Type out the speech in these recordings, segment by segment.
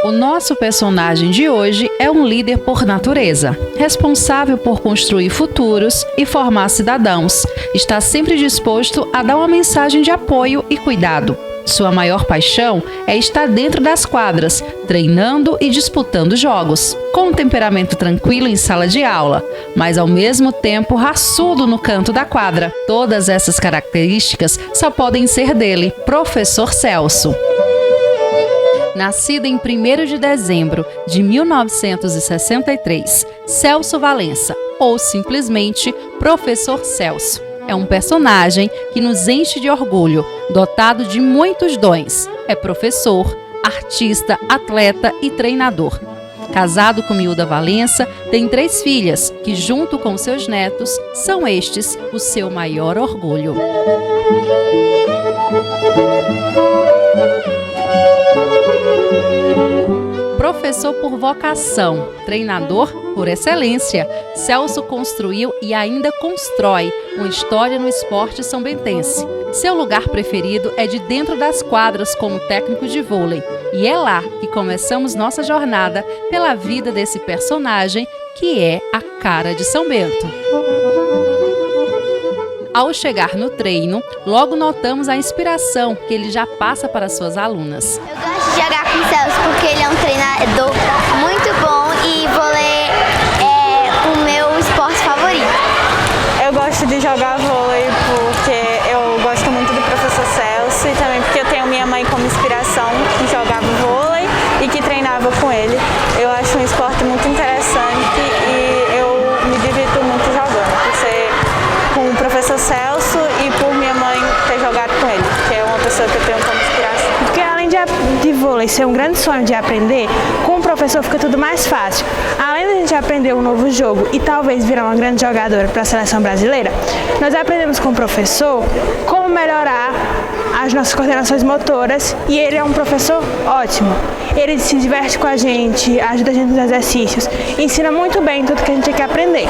O nosso personagem de hoje é um líder por natureza, responsável por construir futuros e formar cidadãos. Está sempre disposto a dar uma mensagem de apoio e cuidado. Sua maior paixão é estar dentro das quadras, treinando e disputando jogos. Com um temperamento tranquilo em sala de aula, mas ao mesmo tempo raçudo no canto da quadra. Todas essas características só podem ser dele, Professor Celso. Nascido em 1º de dezembro de 1963, Celso Valença, ou simplesmente Professor Celso, é um personagem que nos enche de orgulho, dotado de muitos dons. É professor, artista, atleta e treinador. Casado com Milda Valença, tem 3 filhas, que junto com seus netos, são estes o seu maior orgulho. Professor por vocação, treinador por excelência, Celso construiu e ainda constrói uma história no esporte são-bentense. Seu lugar preferido é de dentro das quadras como técnico de vôlei. E é lá que começamos nossa jornada pela vida desse personagem que é a cara de São Bento. Ao chegar no treino, logo notamos a inspiração que ele já passa para suas alunas. Eu gosto de jogar com o Celso porque ele é um treinador muito bom e vôlei é o meu esporte favorito. Eu gosto de jogar vôlei porque eu gosto muito do professor Celso e também porque eu tenho minha mãe como inspiração que jogava vôlei e que treinava com ele. Eu acho um esporte muito interessante e eu me divirto muito jogando, por ser com o professor Celso e por minha mãe ter jogado com ele, que é uma pessoa que eu tenho como inspiração. Porque além de vôlei ser um grande sonho de aprender, com o professor fica tudo mais fácil. Além de a gente aprender um novo jogo e talvez virar uma grande jogadora para a seleção brasileira, nós aprendemos com o professor como melhorar as nossas coordenações motoras e ele é um professor ótimo. Ele se diverte com a gente, ajuda a gente nos exercícios, ensina muito bem tudo que a gente tem que aprender.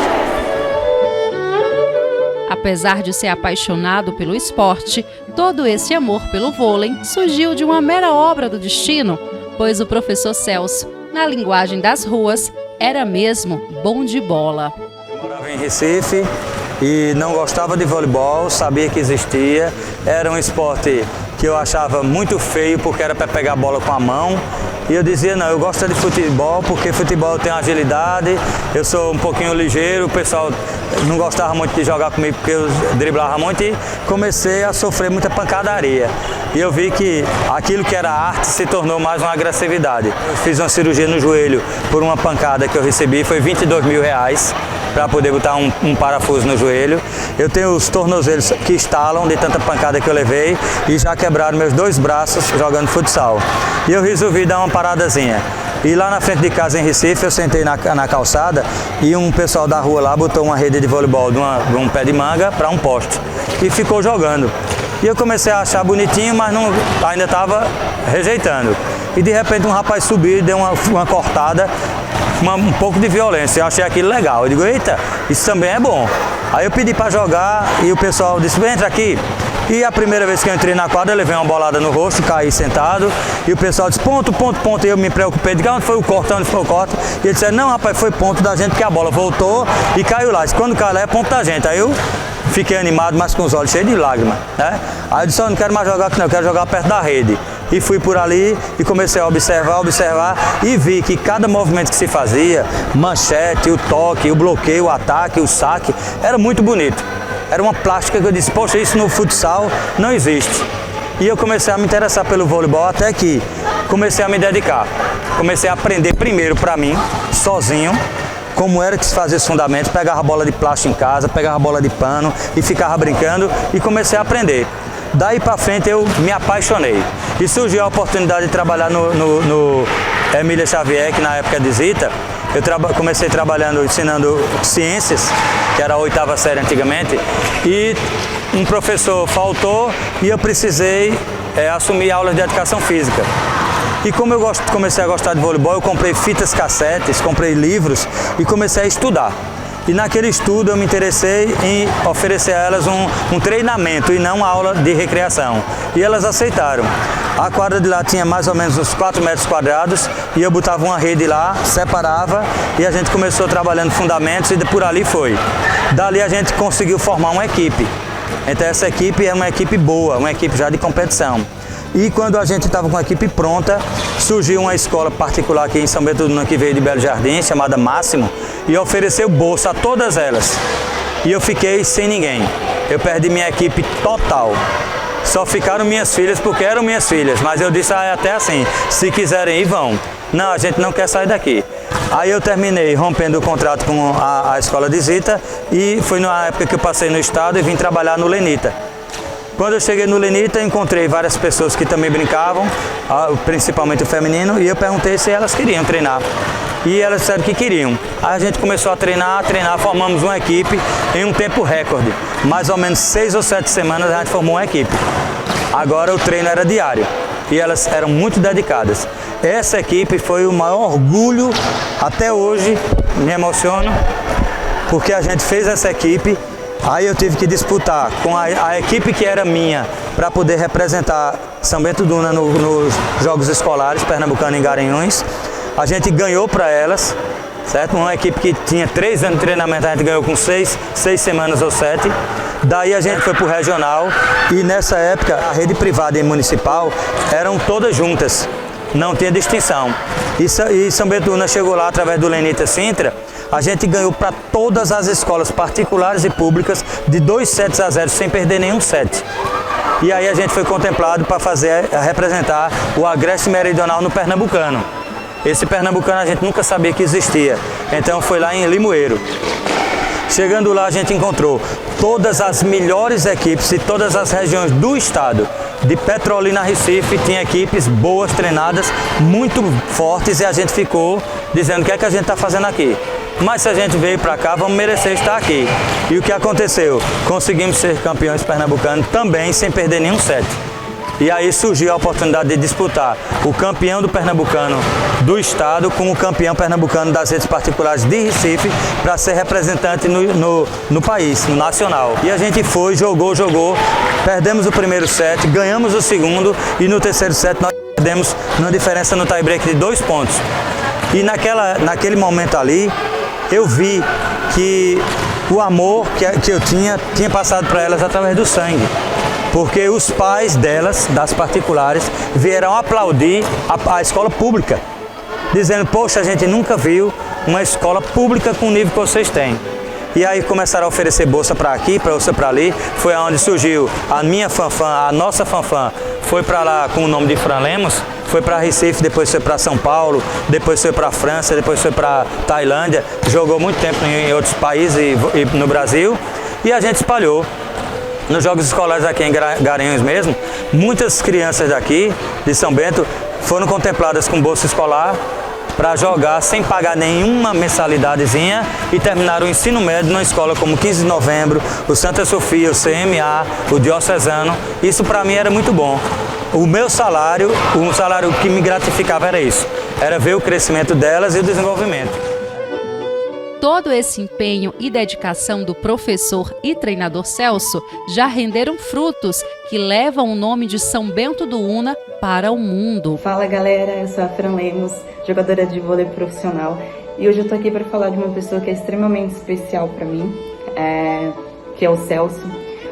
Apesar de ser apaixonado pelo esporte, todo esse amor pelo vôlei surgiu de uma mera obra do destino, pois o professor Celso, na linguagem das ruas, era mesmo bom de bola. Eu morava em Recife e não gostava de voleibol, sabia que existia, era um esporte que eu achava muito feio porque era para pegar a bola com a mão. E eu dizia, não, eu gosto de futebol porque futebol tem agilidade, eu sou um pouquinho ligeiro, o pessoal não gostava muito de jogar comigo porque eu driblava muito e comecei a sofrer muita pancadaria. E eu vi que aquilo que era arte se tornou mais uma agressividade. Eu fiz uma cirurgia no joelho por uma pancada que eu recebi, foi R$22 mil para poder botar um parafuso no joelho. Eu tenho os tornozelos que estalam de tanta pancada que eu levei e já quebraram meus 2 braços jogando futsal. E eu resolvi dar uma paradazinha. E lá na frente de casa em Recife eu sentei na calçada e um pessoal da rua lá botou uma rede de voleibol de um pé de manga para um poste e ficou jogando. E eu comecei a achar bonitinho, mas não, ainda estava rejeitando. E de repente um rapaz subiu e deu uma cortada, um pouco de violência. Eu achei aquilo legal. Eu digo, eita, isso também é bom. Aí eu pedi para jogar e o pessoal disse, entra aqui. E a primeira vez que eu entrei na quadra, eu levei uma bolada no rosto, caí sentado. E o pessoal disse, ponto, ponto, ponto. E eu me preocupei, digo, onde foi o corte, onde foi o corte? E ele disse, não, rapaz, foi ponto da gente, porque a bola voltou e caiu lá. Disse, quando cai lá é ponto da gente. Aí eu fiquei animado, mas com os olhos cheios de lágrimas, né? Aí eu disse, não quero mais jogar aqui não, eu quero jogar perto da rede. E fui por ali e comecei a observar e vi que cada movimento que se fazia, manchete, o toque, o bloqueio, o ataque, o saque, era muito bonito. Era uma plástica que eu disse, poxa, isso no futsal não existe. E eu comecei a me interessar pelo voleibol até que comecei a me dedicar. Comecei a aprender primeiro para mim, sozinho, como era que se fazia os fundamentos, pegava a bola de plástico em casa, pegava a bola de pano e ficava brincando e comecei a aprender. Daí para frente eu me apaixonei e surgiu a oportunidade de trabalhar no Emília Xavier, que na época de Zita, eu comecei trabalhando, ensinando ciências, que era a 8ª série antigamente, e um professor faltou e eu precisei assumir aulas de educação física. E como eu comecei a gostar de voleibol, eu comprei fitas cassetes, comprei livros e comecei a estudar. E naquele estudo eu me interessei em oferecer a elas um treinamento e não uma aula de recreação. E elas aceitaram. A quadra de lá tinha mais ou menos uns 4 metros quadrados e eu botava uma rede lá, separava e a gente começou trabalhando fundamentos e por ali foi. Dali a gente conseguiu formar uma equipe. Então essa equipe é uma equipe boa, uma equipe já de competição. E quando a gente estava com a equipe pronta, surgiu uma escola particular aqui em São Bento do Una, que veio de Belo Jardim, chamada Máximo, e ofereceu bolsa a todas elas. E eu fiquei sem ninguém. Eu perdi minha equipe total. Só ficaram minhas filhas porque eram minhas filhas, mas eu disse até assim, se quiserem ir, vão. Não, a gente não quer sair daqui. Aí eu terminei rompendo o contrato com a escola de Zita e foi na época que eu passei no estado e vim trabalhar no Lenita. Quando eu cheguei no Lenita, encontrei várias pessoas que também brincavam, principalmente o feminino, e eu perguntei se elas queriam treinar. E elas disseram que queriam. Aí a gente começou a treinar, formamos uma equipe em um tempo recorde. Mais ou menos 6 ou 7 semanas a gente formou uma equipe. Agora o treino era diário e elas eram muito dedicadas. Essa equipe foi o maior orgulho até hoje, me emociono, porque a gente fez essa equipe. Aí eu tive que disputar com a equipe que era minha para poder representar São Bento do Una nos Jogos Escolares Pernambucano em Garanhuns. A gente ganhou para elas, certo? Uma equipe que tinha 3 anos de treinamento, a gente ganhou com 6 semanas ou 7. Daí a gente foi para o regional e nessa época a rede privada e municipal eram todas juntas, não tinha distinção. E São Bento do Una chegou lá através do Lenita Sintra. A gente ganhou para todas as escolas particulares e públicas de 2-0 sem perder nenhum set. E aí a gente foi contemplado para representar o Agreste Meridional no Pernambucano. Esse Pernambucano a gente nunca sabia que existia, então foi lá em Limoeiro. Chegando lá a gente encontrou todas as melhores equipes de todas as regiões do estado. De Petrolina a Recife, tinha equipes boas, treinadas, muito fortes e a gente ficou dizendo o que é que a gente está fazendo aqui. Mas se a gente veio para cá, vamos merecer estar aqui. E o que aconteceu? Conseguimos ser campeões pernambucanos também sem perder nenhum set. E aí surgiu a oportunidade de disputar o campeão do Pernambucano do estado com o campeão pernambucano das redes particulares de Recife para ser representante no país, no nacional. E a gente foi, jogou, perdemos o primeiro set, ganhamos o segundo e no terceiro set nós perdemos numa diferença no tie-break de 2 pontos. E naquele momento ali, eu vi que o amor que eu tinha passado para elas através do sangue. Porque os pais delas, das particulares, vieram aplaudir a escola pública, dizendo, poxa, a gente nunca viu uma escola pública com o nível que vocês têm. E aí começaram a oferecer bolsa para aqui, bolsa para ali, foi onde surgiu a minha fanfã, a nossa fanfã, foi para lá com o nome de Fran Lemos, foi para Recife, depois foi para São Paulo, depois foi para França, depois foi para Tailândia, jogou muito tempo em outros países e no Brasil, e a gente espalhou. Nos Jogos Escolares aqui em Garanhuns mesmo, muitas crianças daqui, de São Bento, foram contempladas com bolsa escolar para jogar sem pagar nenhuma mensalidadezinha e terminaram o ensino médio numa escola como 15 de Novembro, o Santa Sofia, o CMA, o Diocesano. Isso para mim era muito bom. O meu salário, o salário que me gratificava era isso, era ver o crescimento delas e o desenvolvimento. Todo esse empenho e dedicação do professor e treinador Celso já renderam frutos que levam o nome de São Bento do Una para o mundo. Fala galera, eu sou a Fran Lemos, jogadora de vôlei profissional, e hoje eu tô aqui para falar de uma pessoa que é extremamente especial para mim, que é o Celso.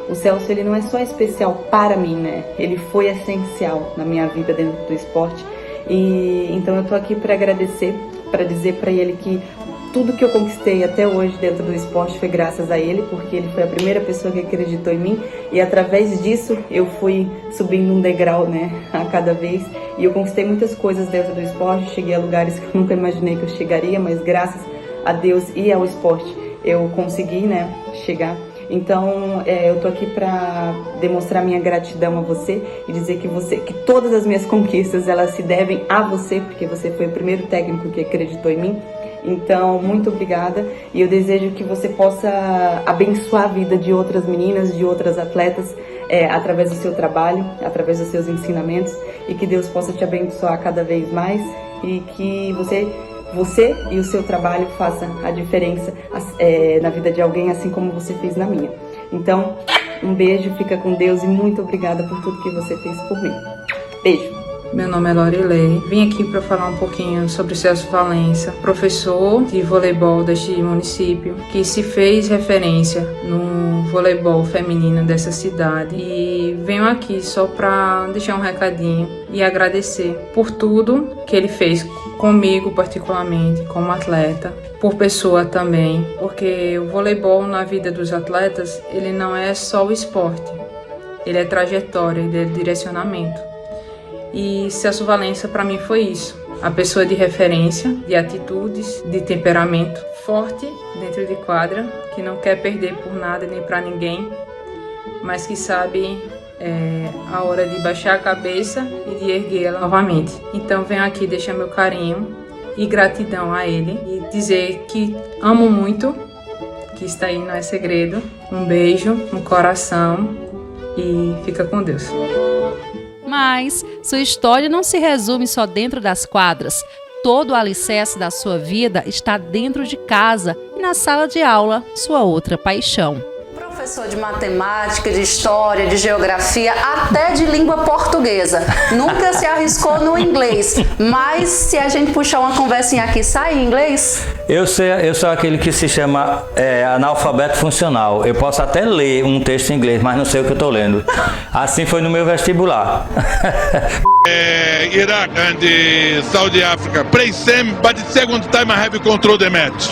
O Celso, ele não é só especial para mim, né? Ele foi essencial na minha vida dentro do esporte, e então eu tô aqui para agradecer, para dizer para ele que tudo que eu conquistei até hoje dentro do esporte foi graças a ele, porque ele foi a primeira pessoa que acreditou em mim e através disso eu fui subindo um degrau, né, a cada vez, e eu conquistei muitas coisas dentro do esporte, cheguei a lugares que eu nunca imaginei que eu chegaria, mas graças a Deus e ao esporte eu consegui, né, chegar. Então, eu tô aqui para demonstrar minha gratidão a você e dizer que todas as minhas conquistas elas se devem a você, porque você foi o primeiro técnico que acreditou em mim. Então, muito obrigada, e eu desejo que você possa abençoar a vida de outras meninas, de outras atletas, através do seu trabalho, através dos seus ensinamentos, e que Deus possa te abençoar cada vez mais, e que você você e o seu trabalho façam a diferença na vida de alguém, assim como você fez na minha. Então, um beijo, fica com Deus e muito obrigada por tudo que você fez por mim. Beijo! Meu nome é Lorilei. Vim aqui para falar um pouquinho sobre o Celso Valença, professor de voleibol deste município, que se fez referência no voleibol feminino dessa cidade. E venho aqui só para deixar um recadinho e agradecer por tudo que ele fez comigo, particularmente, como atleta, por pessoa também, porque o voleibol na vida dos atletas, ele não é só o esporte, ele é trajetória, ele é direcionamento. E Celso Valença para mim foi isso, a pessoa de referência, de atitudes, de temperamento forte dentro de quadra, que não quer perder por nada nem para ninguém, mas que sabe a hora de baixar a cabeça e de erguê-la novamente. Então venho aqui deixar meu carinho e gratidão a ele e dizer que amo muito, que está aí, não é segredo. Um beijo no coração e fica com Deus. Mas sua história não se resume só dentro das quadras. Todo o alicerce da sua vida está dentro de casa e na sala de aula, sua outra paixão. Professor de matemática, de história, de geografia, até de língua portuguesa. Nunca se arriscou no inglês, mas se a gente puxar uma conversinha aqui, sai em inglês? Eu sou aquele que se chama analfabeto funcional. Eu posso até ler um texto em inglês, mas não sei o que eu estou lendo. Assim foi no meu vestibular. Iraq and Saudi Africa play same, but the second time I have control the match.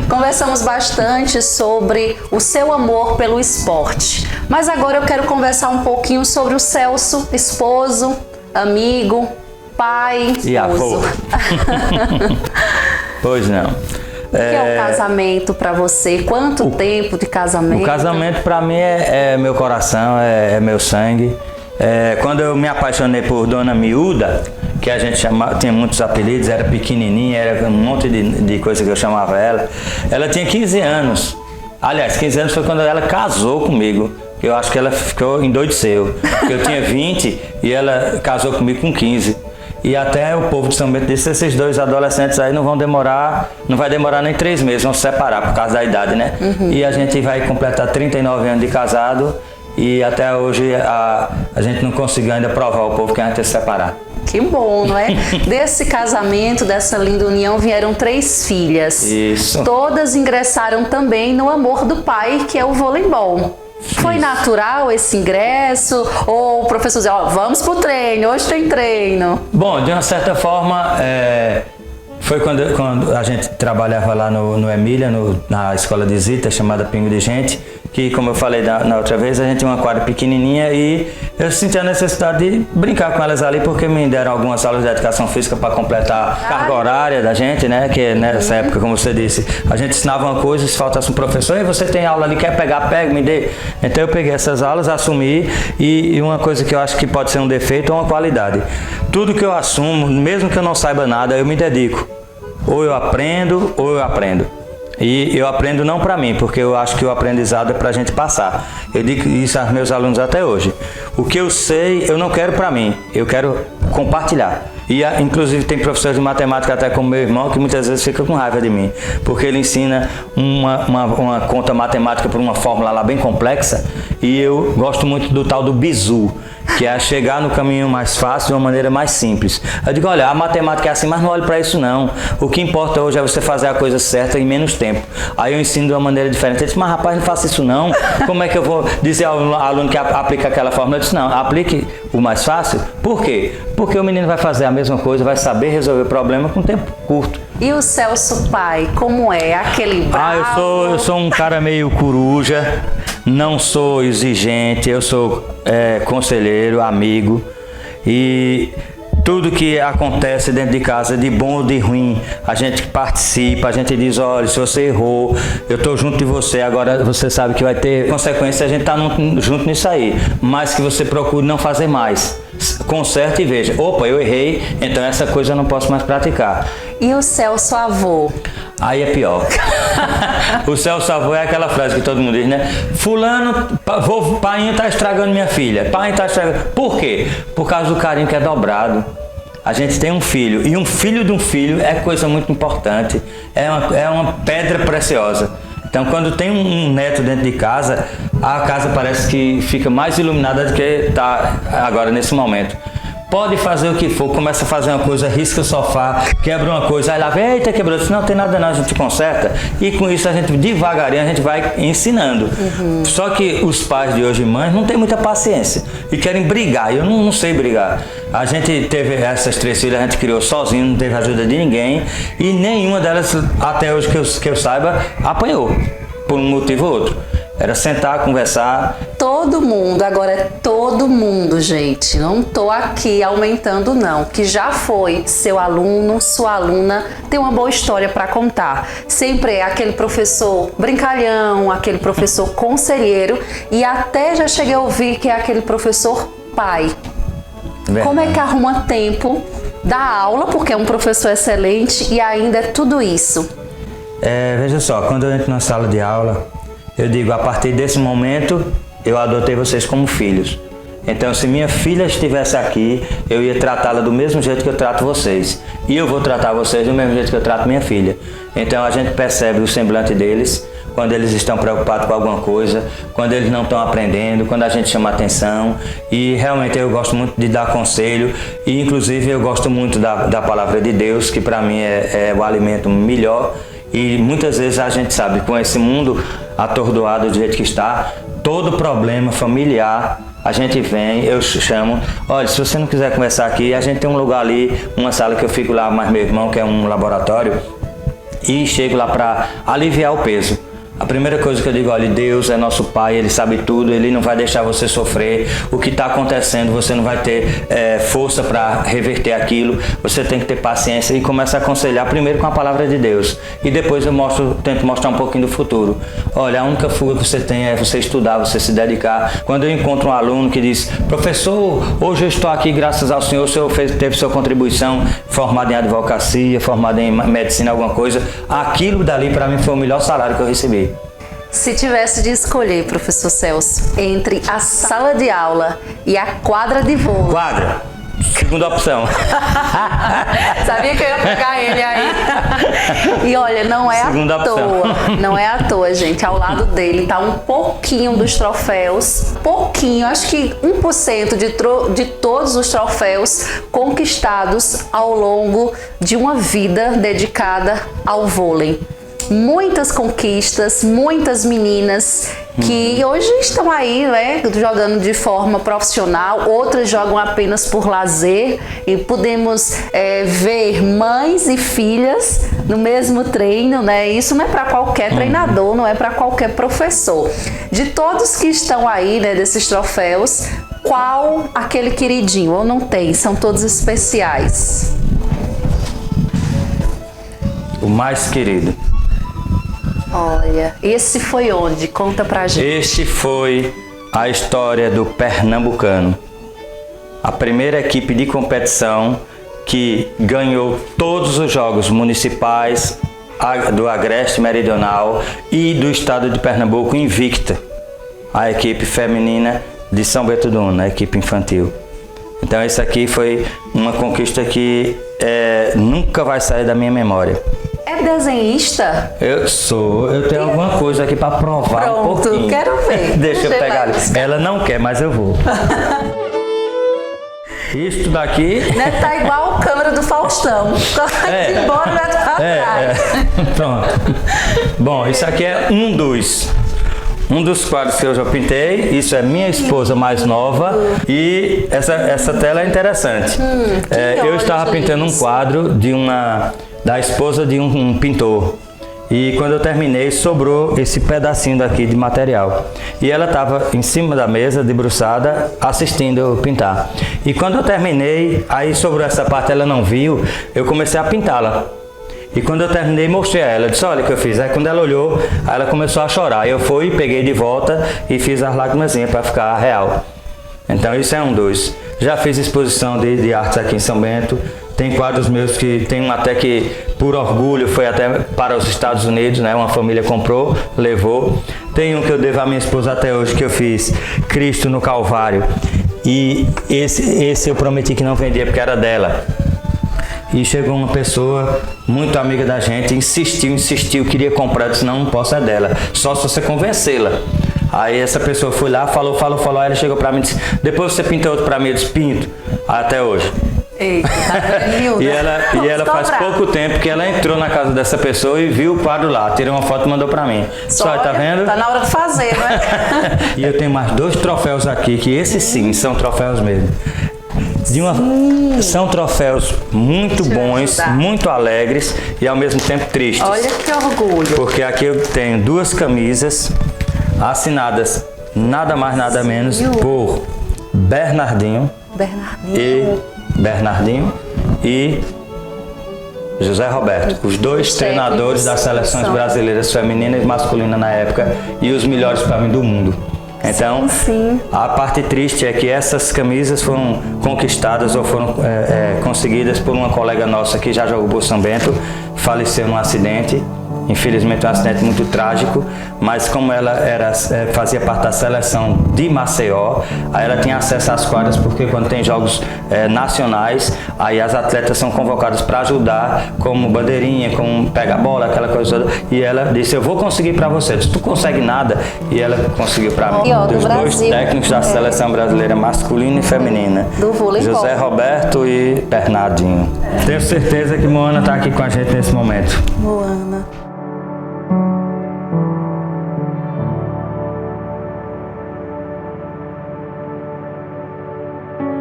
Conversamos bastante sobre o seu amor pelo esporte, mas agora eu quero conversar um pouquinho sobre o Celso, esposo, amigo, pai, e avô. Pois não. O que é o casamento para você? Quanto tempo de casamento? O casamento para mim é meu coração, é meu sangue. Quando eu me apaixonei por Dona Miúda, que a gente tinha muitos apelidos, era pequenininha, era um monte de coisa que eu chamava ela. Ela tinha 15 anos. Aliás, 15 anos foi quando ela casou comigo. Eu acho que ela ficou endoideceu. Eu tinha 20 e ela casou comigo com 15. E até o povo de São Bento disse, esses dois adolescentes aí não vai demorar nem 3 meses, vão se separar por causa da idade, né? Uhum. E a gente vai completar 39 anos de casado e até hoje a gente não conseguiu ainda provar ao povo que a gente ia se separar. Que bom, não é? Desse casamento, dessa linda união, vieram 3 filhas. Isso. Todas ingressaram também no amor do pai, que é o voleibol. Foi natural esse ingresso? Ou o professor dizia, vamos pro treino, hoje tem treino? Bom, de uma certa forma, foi quando a gente trabalhava lá no Emília, na escola de Zita, chamada Pingo de Gente, que, como eu falei na outra vez, a gente tinha uma quadra pequenininha e eu senti a necessidade de brincar com elas ali, porque me deram algumas aulas de educação física para completar a carga horária da gente, né? Que nessa época, como você disse, a gente ensinava uma coisa, se faltasse um professor, e você tem aula ali, quer pegar, pega, me dê. Então eu peguei essas aulas, assumi, e uma coisa que eu acho que pode ser um defeito ou uma qualidade. Tudo que eu assumo, mesmo que eu não saiba nada, eu me dedico. Ou eu aprendo, ou eu aprendo. E eu aprendo não para mim, porque eu acho que o aprendizado é para a gente passar. Eu digo isso aos meus alunos até hoje. O que eu sei, eu não quero para mim, eu quero compartilhar. E inclusive tem professores de matemática, até como meu irmão, que muitas vezes fica com raiva de mim, porque ele ensina uma conta matemática por uma fórmula lá bem complexa, e eu gosto muito do tal do bizu, que é chegar no caminho mais fácil de uma maneira mais simples. Eu digo, olha, a matemática é assim, mas não olhe para isso não. O que importa hoje é você fazer a coisa certa em menos tempo. Aí eu ensino de uma maneira diferente. Ele disse, mas rapaz, não faça isso não. Como é que eu vou dizer ao aluno que aplica aquela fórmula? Eu disse, não, aplique o mais fácil. Por quê? Porque o menino vai fazer a mesma coisa, vai saber resolver o problema com tempo curto. E o Celso pai, como é? Aquele bravo? Eu sou um cara meio coruja, não sou exigente, eu sou conselheiro, amigo, e tudo que acontece dentro de casa, de bom ou de ruim, a gente participa, a gente diz, olha, se você errou, eu estou junto de você, agora você sabe que vai ter consequência, a gente está junto nisso aí, mas que você procure não fazer mais. Conserte e veja, opa, eu errei, então essa coisa eu não posso mais praticar. E o Celso avô? Aí é pior. O Celso avô é aquela frase que todo mundo diz, né? Fulano, pai tá estragando minha filha. Pai tá estragando. Por quê? Por causa do carinho que é dobrado. a gente tem um filho, e um filho de um filho é coisa muito importante, é uma pedra preciosa. Então, quando tem um neto dentro de casa, a casa parece que fica mais iluminada do que está agora nesse momento. Pode fazer o que for, começa a fazer uma coisa, risca o sofá, quebra uma coisa, aí lá vem, eita, quebrou. Não, não tem nada não, a gente conserta. E com isso a gente, devagarinho, a gente vai ensinando. Só que os pais de hoje e mães não têm muita paciência e querem brigar. Eu não sei brigar. A gente teve essas 3 filhas, a gente criou sozinho, não teve ajuda de ninguém. E nenhuma delas, até hoje que eu saiba, apanhou, por um motivo ou outro. Era sentar, conversar. Todo mundo, agora é todo mundo, gente. Não tô aqui aumentando não. Que já foi seu aluno, sua aluna, tem uma boa história para contar. Sempre é aquele professor brincalhão, aquele professor conselheiro e até já cheguei a ouvir que é aquele professor pai. Verdade. Como é que arruma tempo da aula, porque é um professor excelente e ainda é tudo isso? Veja só, quando eu entro na sala de aula, eu digo, a partir desse momento, eu adotei vocês como filhos. Então, se minha filha estivesse aqui, eu ia tratá-la do mesmo jeito que eu trato vocês. E eu vou tratar vocês do mesmo jeito que eu trato minha filha. Então, a gente percebe o semblante deles, quando eles estão preocupados com alguma coisa, quando eles não estão aprendendo, quando a gente chama atenção. E realmente eu gosto muito de dar conselho. E, inclusive, eu gosto muito da palavra de Deus, que para mim é o alimento melhor. E muitas vezes a gente sabe, com esse mundo atordoado do jeito que está, todo problema familiar, a gente vem, eu chamo, olha, se você não quiser conversar aqui, a gente tem um lugar ali, uma sala que eu fico lá, mais meu irmão, que é um laboratório, e chego lá para aliviar o peso. A primeira coisa que eu digo, olha, Deus é nosso Pai, Ele sabe tudo, Ele não vai deixar você sofrer. O que está acontecendo, você não vai ter força para reverter aquilo. Você tem que ter paciência e começa a aconselhar primeiro com a palavra de Deus. E depois eu tento mostrar um pouquinho do futuro. Olha, a única fuga que você tem é você estudar, você se dedicar. Quando eu encontro um aluno que diz, professor, hoje eu estou aqui graças ao Senhor, o Senhor teve sua contribuição, formado em advocacia, formado em medicina, alguma coisa. Aquilo dali para mim foi o melhor salário que eu recebi. Se tivesse de escolher, professor Celso, entre a sala de aula e a quadra de vôlei... Quadra. Segunda opção. Sabia que eu ia pegar ele aí. E olha, não é Segunda à toa. opção. Não é à toa, gente. Ao lado dele tá um pouquinho dos troféus. Pouquinho, acho que 1% de todos os troféus conquistados ao longo de uma vida dedicada ao vôlei. Muitas conquistas, muitas meninas que hoje estão aí, né, jogando de forma profissional, outras jogam apenas por lazer e podemos ver mães e filhas no mesmo treino, né? Isso não é para qualquer treinador, não é para qualquer professor. De todos que estão aí, né, desses troféus, qual aquele queridinho? Ou não tem? São todos especiais. O mais querido. Olha, esse foi onde? Conta pra gente. Este foi a história do Pernambucano. A primeira equipe de competição que ganhou todos os jogos municipais do Agreste Meridional e do estado de Pernambuco invicta. A equipe feminina de São Bento do Una, a equipe infantil. Então isso aqui foi uma conquista que nunca vai sair da minha memória. É desenhista? Eu tenho alguma coisa aqui para provar. Pronto, um pouquinho. Quero ver. Deixa eu pegar ali. Ela não quer, mas eu vou. Isto daqui... Né, tá igual a câmera do Faustão. Embora vai pra trás. Pronto. Bom, isso aqui é um dos quadros que eu já pintei. Isso é minha esposa mais nova. E essa tela é interessante. Eu estava pintando um quadro da esposa de um pintor. E quando eu terminei, sobrou esse pedacinho daqui de material. E ela estava em cima da mesa, debruçada, assistindo eu pintar. E quando eu terminei, aí sobrou essa parte, ela não viu, eu comecei a pintá-la. E quando eu terminei, mostrei a ela, disse, olha o que eu fiz. Aí quando ela olhou, aí ela começou a chorar. Eu fui, peguei de volta e fiz as lágrimazinhas para ficar real. Então isso é um dos. Já fiz exposição de artes aqui em São Bento. Tem quadros meus que tem um até que, por orgulho, foi até para os Estados Unidos, né? Uma família comprou, levou. Tem um que eu devo à minha esposa até hoje, que eu fiz, Cristo no Calvário. E esse eu prometi que não vendia porque era dela. e chegou uma pessoa muito amiga da gente, insistiu, queria comprar, eu disse, não posso, é dela, só se você convencê-la. Aí essa pessoa foi lá, falou, aí ela chegou pra mim e disse, depois você pinta outro pra mim, eu disse, pinto, até hoje. Eita, e ela faz pouco tempo que ela entrou na casa dessa pessoa e viu o quadro lá, tirou uma foto e mandou pra mim. Só, tá vendo? Tá na hora de fazer, não é? E eu tenho mais 2 troféus aqui, que esses sim são troféus mesmo. São troféus muito bons, muito alegres e ao mesmo tempo tristes. Olha que orgulho. Porque aqui eu tenho 2 camisas assinadas nada mais nada menos por Bernardinho e José Roberto, os 2 treinadores das seleções brasileiras feminina e masculina na época e os melhores para mim do mundo. Então, a parte triste é que essas camisas foram conquistadas ou foram conseguidas por uma colega nossa que já jogou por São Bento, faleceu num acidente. Infelizmente um acidente muito trágico, mas como ela fazia parte da seleção de Maceió, aí ela tinha acesso às quadras, porque quando tem jogos nacionais, aí as atletas são convocadas para ajudar, como bandeirinha, como pega a bola, aquela coisa toda, e ela disse, eu vou conseguir para você. Eu disse, tu consegue nada? E ela conseguiu para mim. Dos 2 técnicos da seleção brasileira masculina e feminina, José Roberto e Bernardinho. Tenho certeza que Moana está aqui com a gente nesse momento. Moana.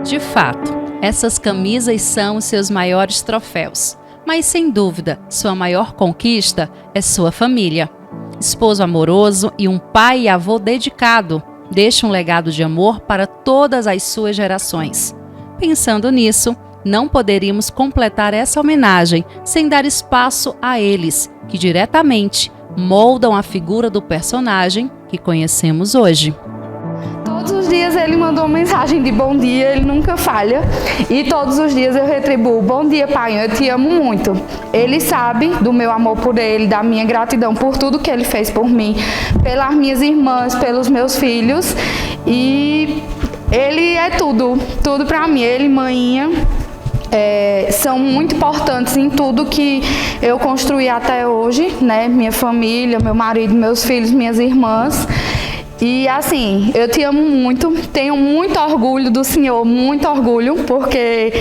De fato, essas camisas são os seus maiores troféus. Mas, sem dúvida, sua maior conquista é sua família. Esposo amoroso e um pai e avô dedicado deixa um legado de amor para todas as suas gerações. Pensando nisso, não poderíamos completar essa homenagem sem dar espaço a eles, que diretamente moldam a figura do personagem que conhecemos hoje. Todos os dias ele mandou uma mensagem de bom dia, ele nunca falha. E todos os dias eu retribuo, bom dia, pai, eu te amo muito. Ele sabe do meu amor por ele, da minha gratidão por tudo que ele fez por mim, pelas minhas irmãs, pelos meus filhos. E ele é tudo pra mim, ele e maninha. São muito importantes em tudo que eu construí até hoje, né? Minha família, meu marido, meus filhos, minhas irmãs. E assim, eu te amo muito, tenho muito orgulho do Senhor, muito orgulho, porque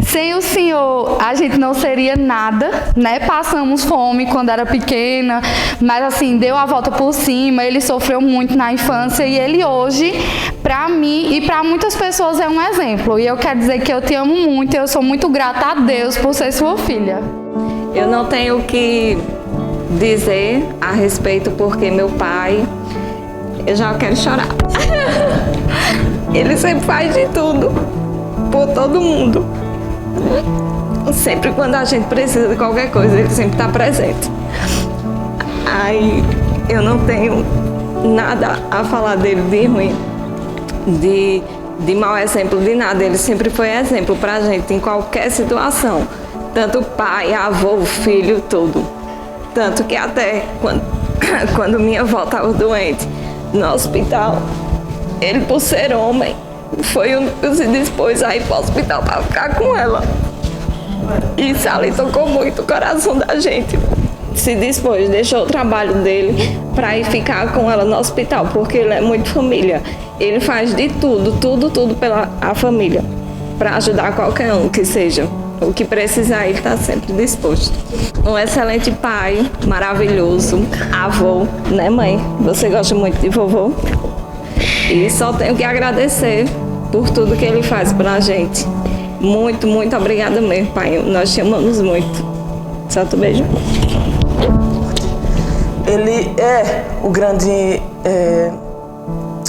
sem o Senhor a gente não seria nada, né? Passamos fome quando era pequena, mas assim, deu a volta por cima, ele sofreu muito na infância e ele hoje, pra mim e pra muitas pessoas é um exemplo. E eu quero dizer que eu te amo muito, eu sou muito grata a Deus por ser sua filha. Eu não tenho o que dizer a respeito porque meu pai... Eu já quero chorar. Ele sempre faz de tudo por todo mundo. Sempre quando a gente precisa de qualquer coisa, ele sempre está presente. Aí eu não tenho nada a falar dele de ruim, de mau exemplo, de nada. Ele sempre foi exemplo pra gente em qualquer situação. Tanto pai, avô, filho, tudo. Tanto que até quando minha avó estava doente, no hospital, ele, por ser homem, foi o que se dispôs a ir para o hospital para ficar com ela. Isso ali tocou muito o coração da gente. Se dispôs, deixou o trabalho dele para ir ficar com ela no hospital, porque ele é muito família. Ele faz de tudo pela a família, para ajudar qualquer um que seja. O que precisar, ele está sempre disposto. Um excelente pai, maravilhoso, avô, né, mãe? Você gosta muito de vovô? E só tenho que agradecer por tudo que ele faz pra gente. Muito, muito obrigada mesmo, pai. Nós te amamos muito. Solta o beijo. Ele é o grande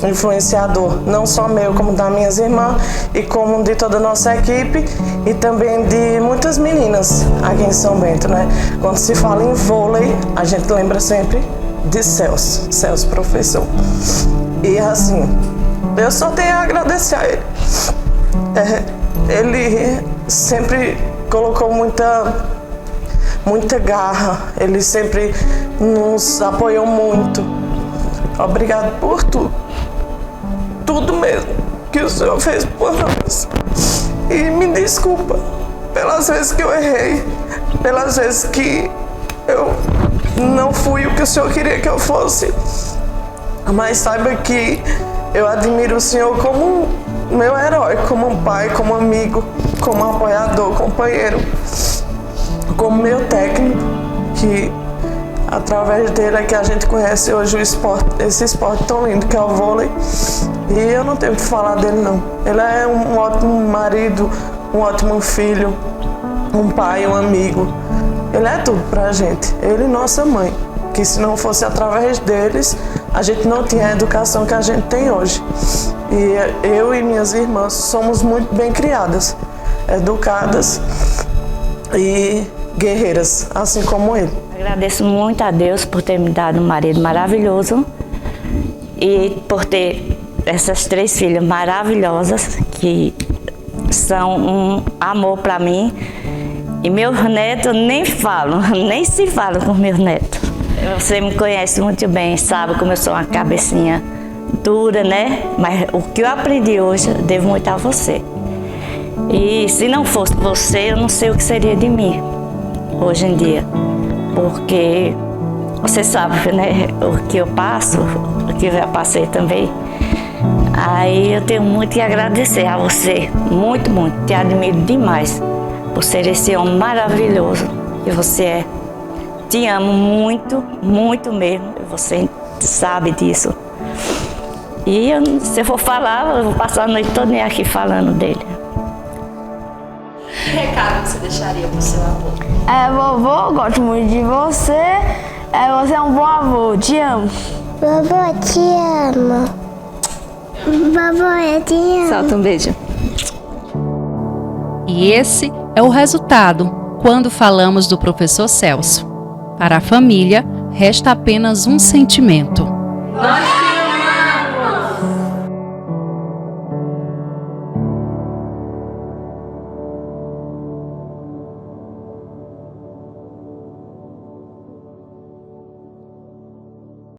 influenciador, não só meu, como das minhas irmãs e como de toda a nossa equipe e também de muitas meninas aqui em São Bento, né? Quando se fala em vôlei, a gente lembra sempre de Celso professor. E assim, eu só tenho a agradecer a ele. Ele sempre colocou muita garra, ele sempre nos apoiou muito. Obrigado por tudo mesmo que o Senhor fez por nós. E me desculpa pelas vezes que eu errei, pelas vezes que eu não fui o que o Senhor queria que eu fosse. Mas saiba que eu admiro o Senhor como meu herói, como um pai, como amigo, como apoiador, companheiro, como meu técnico, que através dele é que a gente conhece hoje o esporte, esse esporte tão lindo que é o vôlei. E eu não tenho o que falar dele, não. Ele é um ótimo marido, um ótimo filho, um pai, um amigo. Ele é tudo pra gente. Ele e nossa mãe. Que se não fosse através deles, a gente não tinha a educação que a gente tem hoje. E eu e minhas irmãs somos muito bem criadas, educadas e guerreiras, assim como ele. Agradeço muito a Deus por ter me dado um marido maravilhoso e por ter essas 3 filhas maravilhosas que são um amor para mim. E meus netos nem se falam com meus netos. Você me conhece muito bem, sabe como eu sou uma cabecinha dura, né? Mas o que eu aprendi hoje, eu devo muito a você. E se não fosse você, eu não sei o que seria de mim hoje em dia. Porque você sabe, né, o que eu passo, o que eu já passei também. Aí eu tenho muito que agradecer a você, muito, muito. Te admiro demais por ser esse homem maravilhoso que você é. Te amo muito, muito mesmo, você sabe disso. E se eu for falar, eu vou passar a noite toda aqui falando dele. Que recado você deixaria pro seu avô? Vovô, gosto muito de você. Você é um bom avô, te amo. Vovô, te amo. Vovô, eu te amo. Solta um beijo. E esse é o resultado quando falamos do professor Celso. Para a família, resta apenas um sentimento. Nós